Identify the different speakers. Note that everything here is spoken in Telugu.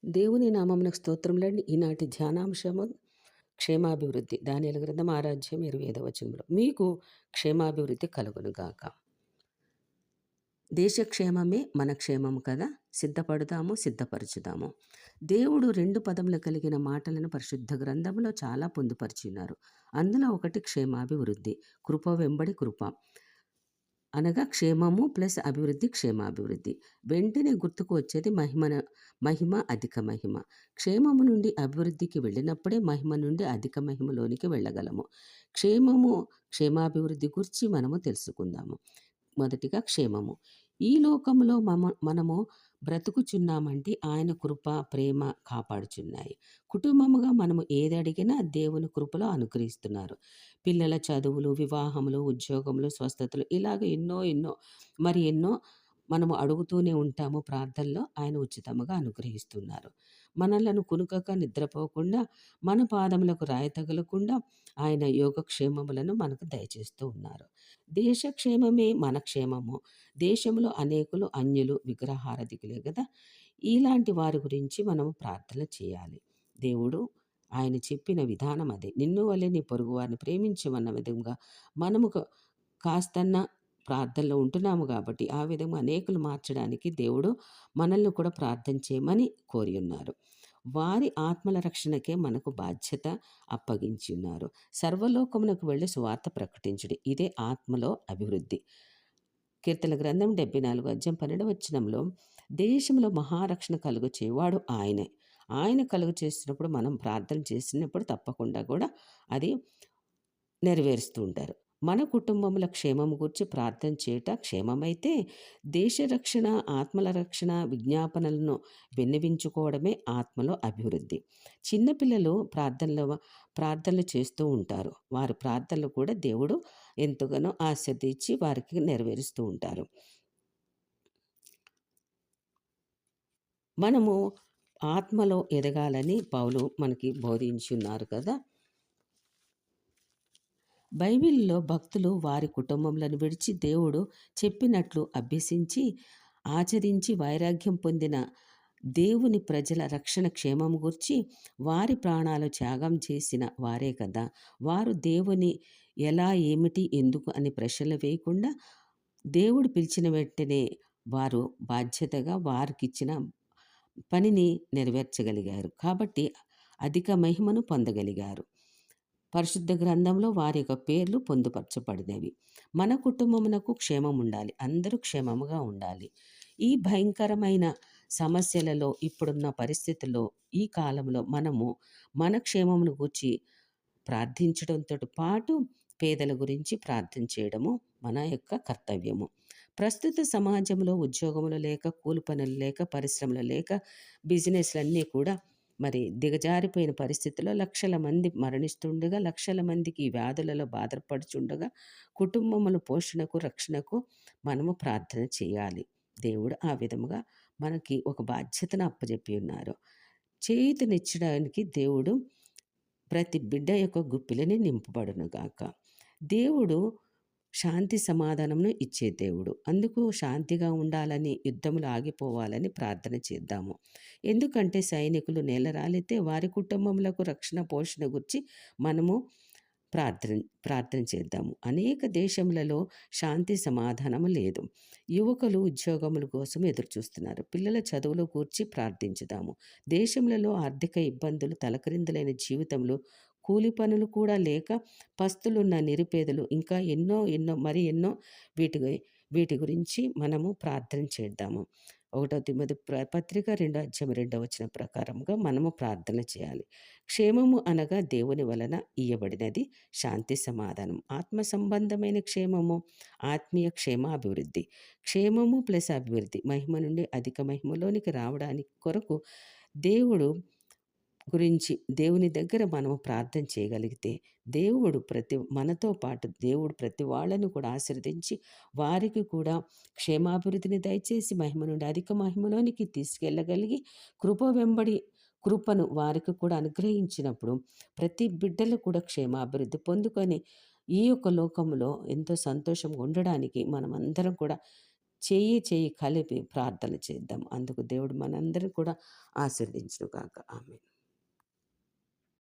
Speaker 1: దేవుని నామమునకు స్తోత్రములండి. ఈనాటి ధ్యానాంశము క్షేమాభివృద్ధి. దానియేలు గ్రంథం 6 అధ్యాయం 25వ వచనంలో. మీకు క్షేమాభివృద్ధి కలుగునుగాక. దేశ క్షేమమే మన క్షేమము కదా! సిద్ధపడుదాము, సిద్ధపరచుదాము. దేవుడు 2 పదములు కలిగిన మాటలను పరిశుద్ధ గ్రంథంలో చాలా పొందుపరిచినారు. అందులో ఒకటి క్షేమాభివృద్ధి. కృప వెంబడి కృప. అనగా క్షేమము ప్లస్ అభివృద్ధి, క్షేమాభివృద్ధి. వెంటనే గుర్తుకు వచ్చేది మహిమ, అధిక మహిమ. క్షేమము నుండి అభివృద్ధికి వెళ్ళినప్పుడే మహిమ నుండి అధిక మహిమలోనికి వెళ్ళగలము. క్షేమాభివృద్ధి గురించి మనము తెలుసుకుందాము. మొదటిగా క్షేమము. ఈ లోకంలో మనము బ్రతుకుచున్నామంటే ఆయన కృప, ప్రేమ కాపాడుచున్నాయి. కుటుంబముగా మనము ఏది అడిగినా దేవుని కృపలో అనుగ్రహిస్తున్నారు. పిల్లల చదువులు, వివాహములు, ఉద్యోగములు, స్వస్థతలు ఇలాగ ఎన్నో మనము అడుగుతూనే ఉంటాము. ప్రార్థనలో ఆయన ఉచితముగా అనుగ్రహిస్తున్నారు. మనలను కునుకక నిద్రపోకుండా, మన పాదములకు రాయి తగలకుండా ఆయన యోగక్షేమములను మనకు దయచేస్తూ ఉన్నారు. దేశ క్షేమమే మన క్షేమము. దేశంలో అనేకులు అన్యులు, విగ్రహారాధికులే కదా! ఇలాంటి వారి గురించి మనము ప్రార్థన చేయాలి. దేవుడు ఆయన చెప్పిన విధానం అదే. నిన్ను వలె నీ పొరుగువారిని ప్రేమించమన్న విధంగా మనము కాస్తన్న ప్రార్థనలో ఉంటున్నాము కాబట్టి ఆ విధంగా అనేకులు మార్చడానికి దేవుడు మనల్ని కూడా ప్రార్థన చేయమని కోరి ఉన్నారు. వారి ఆత్మల రక్షణకే మనకు బాధ్యత అప్పగించి ఉన్నారు. సర్వలోకమునకు వెళ్ళి సువార్త ప్రకటించుడి. ఇదే ఆత్మలో అభివృద్ధి. కీర్తన గ్రంథం 74 అధ్యాయం 12వ వచనంలో దేశంలో మహారక్షణ కలుగు చేయవాడు ఆయనే. ఆయన కలుగు చేసినప్పుడు మనం ప్రార్థన చేసినప్పుడు తప్పకుండా కూడా అది నెరవేరుస్తూ ఉంటారు. మన కుటుంబముల క్షేమం గురించి ప్రార్థన చేయట క్షేమమైతే, దేశ రక్షణ, ఆత్మల రక్షణ విజ్ఞాపనలను విన్నవించుకోవడమే ఆత్మలో అభివృద్ధి. చిన్నపిల్లలు ప్రార్థనలు చేస్తూ ఉంటారు. వారి ప్రార్థనలు కూడా దేవుడు ఎంతగానో ఆశీర్వదించి వారికి నెరవేరుస్తూ ఉంటారు. మనము ఆత్మలో ఎదగాలని పౌలు మనకి బోధించి ఉన్నారు కదా! బైబిల్లో భక్తులు వారి కుటుంబములను విడిచి దేవుడు చెప్పినట్లు అభ్యసించి, ఆచరించి వైరాగ్యం పొందిన దేవుని ప్రజల రక్షణ క్షేమం గూర్చి వారి ప్రాణాలు త్యాగం చేసిన వారే కదా! వారు దేవుని ఎలా, ఏమిటి, ఎందుకు అని ప్రశ్నలు వేయకుండా దేవుడు పిలిచిన వెంటనే వారు బాధ్యతగా వారికిచ్చిన పనిని నెరవేర్చగలిగారు. కాబట్టి అధిక మహిమను పొందగలిగారు. పరిశుద్ధ గ్రంథంలో వారి యొక్క పేర్లు పొందుపరచబడినవి. మన కుటుంబమునకు క్షేమం ఉండాలి. అందరూ క్షేమముగా ఉండాలి. ఈ భయంకరమైన సమస్యలలో, ఇప్పుడున్న పరిస్థితుల్లో, ఈ కాలంలో మనము మన క్షేమమును గూర్చి ప్రార్థించడంతో పాటు పేదల గురించి ప్రార్థన చేయడము మన యొక్క కర్తవ్యము. ప్రస్తుత సమాజంలో ఉద్యోగములు లేక, కూలి పనులు లేక, పరిశ్రమలు లేక, బిజినెస్లన్నీ కూడా మరి దిగజారిపోయిన పరిస్థితుల్లో లక్షల మంది మరణిస్తుండగా, లక్షల మందికి ఈ వ్యాధులలో బాధపడుచుండగా, కుటుంబముల పోషణకు, రక్షణకు మనము ప్రార్థన చేయాలి. దేవుడు ఆ విధముగా మనకి ఒక బాధ్యతను అప్పజెప్పి ఉన్నారు. చేయూతనిచ్చడానికి దేవుడు ప్రతి బిడ్డ యొక్క గుప్పిలని నింపబడునుగాక. దేవుడు శాంతి సమాధానమును ఇచ్చే దేవుడు. అందుకు శాంతిగా ఉండాలని, యుద్ధములు ఆగిపోవాలని ప్రార్థన చేద్దాము. ఎందుకంటే సైనికులు నేలరాలితే వారి కుటుంబములకు రక్షణ, పోషణ గురించి మనము ప్రార్థన చేద్దాము. అనేక దేశములలో శాంతి సమాధానము లేదు. యువకులు ఉద్యోగముల కోసం ఎదురుచూస్తున్నారు. పిల్లల చదువుల గూర్చి ప్రార్థించుదాము. దేశములలో ఆర్థిక ఇబ్బందులు, తలక్రిందులైన జీవితములు, కూలి పనులు కూడా లేక పస్తులున్న నిరుపేదలు ఇంకా ఎన్నో వీటి గురించి మనము ప్రార్థన చేద్దాము. 1 తిమోతి పత్రిక 2 అధ్యాయం 2వ వచనం ప్రకారముగా మనము ప్రార్థన చేయాలి. క్షేమము అనగా దేవుని వలన ఇయ్యబడినది శాంతి సమాధానం. ఆత్మ సంబంధమైన క్షేమము, ఆత్మీయ క్షేమాభివృద్ధి. క్షేమము ప్లస్ అభివృద్ధి. మహిమ నుండి అధిక మహిమలోనికి రావడానికి కొరకు దేవుని దగ్గర మనము ప్రార్థన చేయగలిగితే మనతో పాటు దేవుడు ప్రతి వాళ్ళను కూడా ఆశీర్వదించి వారికి కూడా క్షేమాభివృద్ధిని దయచేసి మహిమ నుండి అధిక మహిమలోనికి తీసుకెళ్ళగలిగి కృపను వారికి కూడా అనుగ్రహించినప్పుడు ప్రతి బిడ్డలు కూడా క్షేమాభివృద్ధి పొందుకొని ఈ యొక్క లోకంలో ఎంతో సంతోషంగా ఉండడానికి మనమందరం కూడా చెయ్యి చెయ్యి కలిపి ప్రార్థన చేద్దాం. అందుకు దేవుడు మనందరిని కూడా ఆశీర్వదించును గాక. ఆమేన్.